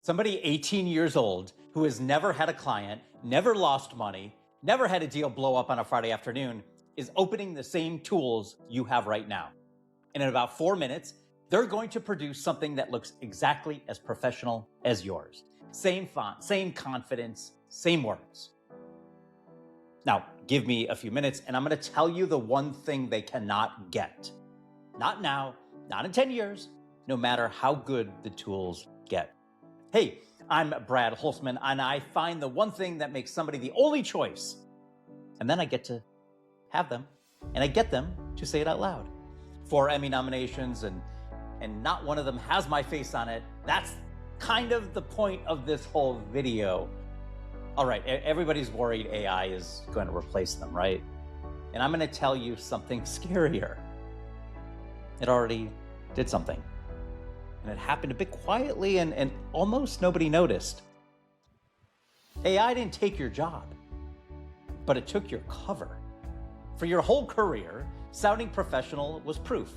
Somebody 18 years old who has never had a client, never lost money, never had a deal blow up on a Friday afternoon is opening the same tools you have right now. And in about 4 minutes, they're going to produce something that looks exactly as professional as yours. Same font, same confidence, same words. Now, give me a few minutes and I'm going to tell you the one thing they cannot get. Not now, not in 10 years, no matter how good the tools get. Hey, I'm Brad Holzman, and I find the one thing that makes somebody the only choice. And then I get to have them, and I get them to say it out loud. 4 Emmy nominations, and not one of them has my face on it. That's kind of the point of this whole video. All right, everybody's worried AI is going to replace them, right? And I'm going to tell you something scarier. It already did something. And it happened a bit quietly and almost nobody noticed. AI didn't take your job, but it took your cover. For your whole career, sounding professional was proof.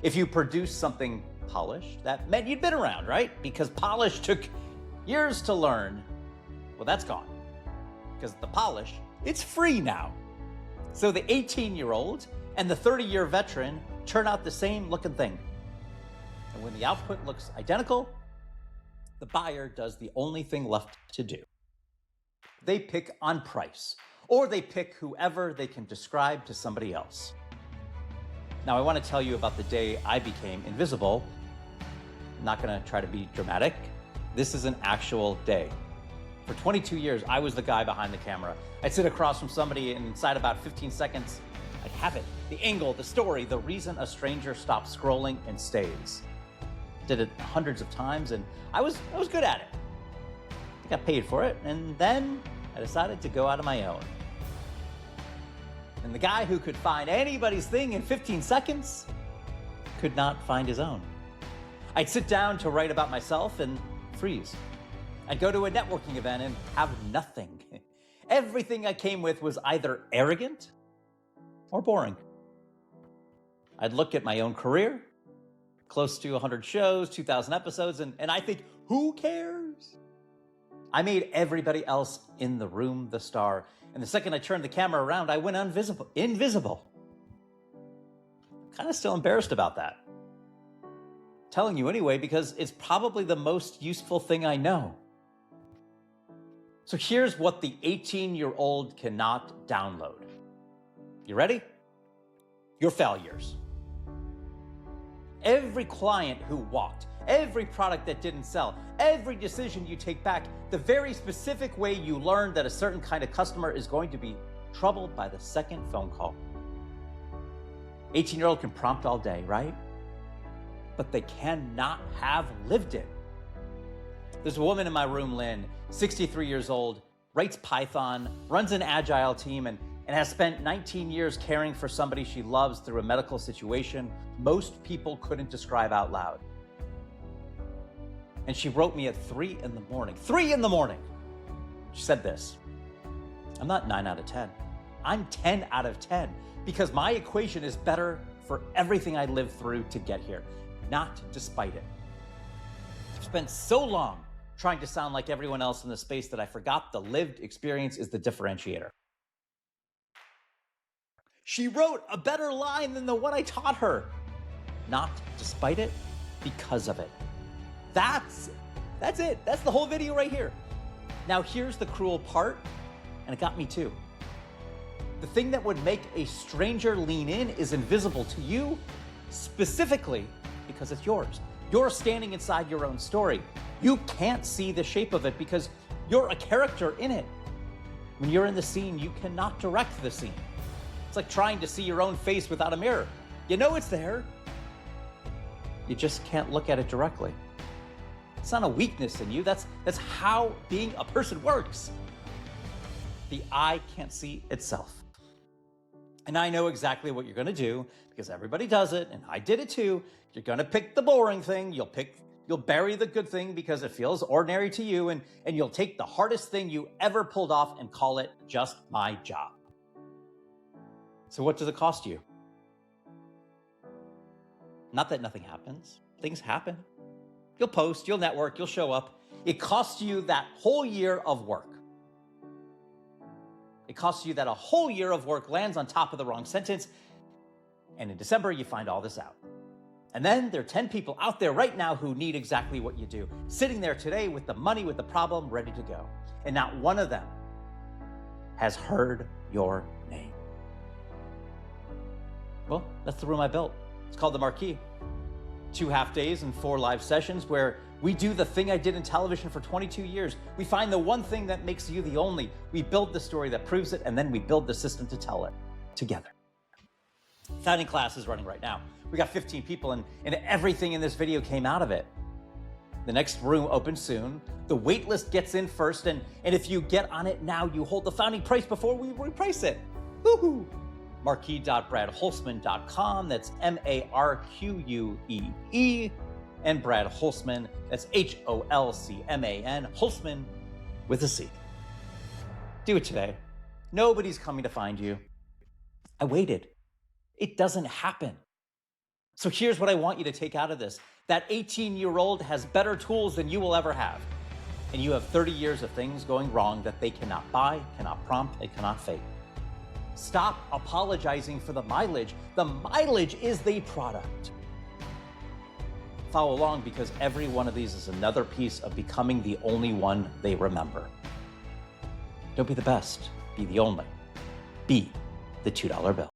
If you produced something polished, that meant you'd been around, right? Because polish took years to learn. Well, that's gone. Because the polish, it's free now. So the 18-year-old and the 30-year veteran turn out the same looking thing. And when the output looks identical, the buyer does the only thing left to do. They pick on price, or they pick whoever they can describe to somebody else. Now, I want to tell you about the day I became invisible. I'm not going to try to be dramatic. This is an actual day. For 22 years, I was the guy behind the camera. I'd sit across from somebody, and inside about 15 seconds, I'd have it. The angle, the story, the reason a stranger stops scrolling and stays. Did it hundreds of times, and I was good at it. I got paid for it, and then I decided to go out on my own. And the guy who could find anybody's thing in 15 seconds could not find his own. I'd sit down to write about myself and freeze. I'd go to a networking event and have nothing. Everything I came with was either arrogant or boring. I'd look at my own career, close to 100 shows, 2,000 episodes, and I think, who cares? I made everybody else in the room the star, and the second I turned the camera around, I went invisible. Kind of still embarrassed about that. Telling you anyway, because it's probably the most useful thing I know. So here's what the 18-year-old cannot download. You ready? Your failures. Every client who walked, every product that didn't sell, every decision you take back, the very specific way you learned that a certain kind of customer is going to be troubled by the second phone call. 18-year-old can prompt all day, right? But they cannot have lived it. There's a woman in my room, Lynn, 63 years old, writes Python, runs an agile team, and has spent 19 years caring for somebody she loves through a medical situation most people couldn't describe out loud. And she wrote me at 3 in the morning. 3 in the morning! She said this: I'm not 9 out of 10. I'm 10 out of 10 because my equation is better for everything I lived through to get here, not despite it. I've spent so long trying to sound like everyone else in the space that I forgot the lived experience is the differentiator. She wrote a better line than the one I taught her. Not despite it, because of it. That's it. That's the whole video right here. Now here's the cruel part, and it got me too. The thing that would make a stranger lean in is invisible to you, specifically because it's yours. You're standing inside your own story. You can't see the shape of it because you're a character in it. When you're in the scene, you cannot direct the scene. It's like trying to see your own face without a mirror. You know it's there. You just can't look at it directly. It's not a weakness in you. That's how being a person works. The eye can't see itself. And I know exactly what you're going to do because everybody does it, and I did it too. You're going to pick the boring thing. You'll bury the good thing because it feels ordinary to you, and you'll take the hardest thing you ever pulled off and call it just my job. So what does it cost you? Not that nothing happens. Things happen. You'll post, you'll network, you'll show up. It costs you that whole year of work. It costs you that a whole year of work lands on top of the wrong sentence. And in December, you find all this out. And then there are 10 people out there right now who need exactly what you do, sitting there today with the money, with the problem, ready to go. And not one of them has heard your name. Well, that's the room I built. It's called the Marquee. 2 half days and 4 live sessions where we do the thing I did in television for 22 years. We find the one thing that makes you the only. We build the story that proves it, and then we build the system to tell it together. Founding class is running right now. We got 15 people, and everything in this video came out of it. The next room opens soon. The wait list gets in first, and if you get on it now, you hold the founding price before we reprice it. Woohoo! Marquee.bradholzman.com. That's MARQUEE. And Brad Holzman, that's HOLCMAN, Holzman with a C. Do it today. Nobody's coming to find you. I waited. It doesn't happen. So here's what I want you to take out of this. That 18-year-old has better tools than you will ever have. And you have 30 years of things going wrong that they cannot buy, cannot prompt, they cannot fake. Stop apologizing for the mileage. The mileage is the product. Follow along, because every one of these is another piece of becoming the only one they remember. Don't be the best, be the only. Be the $2 bill.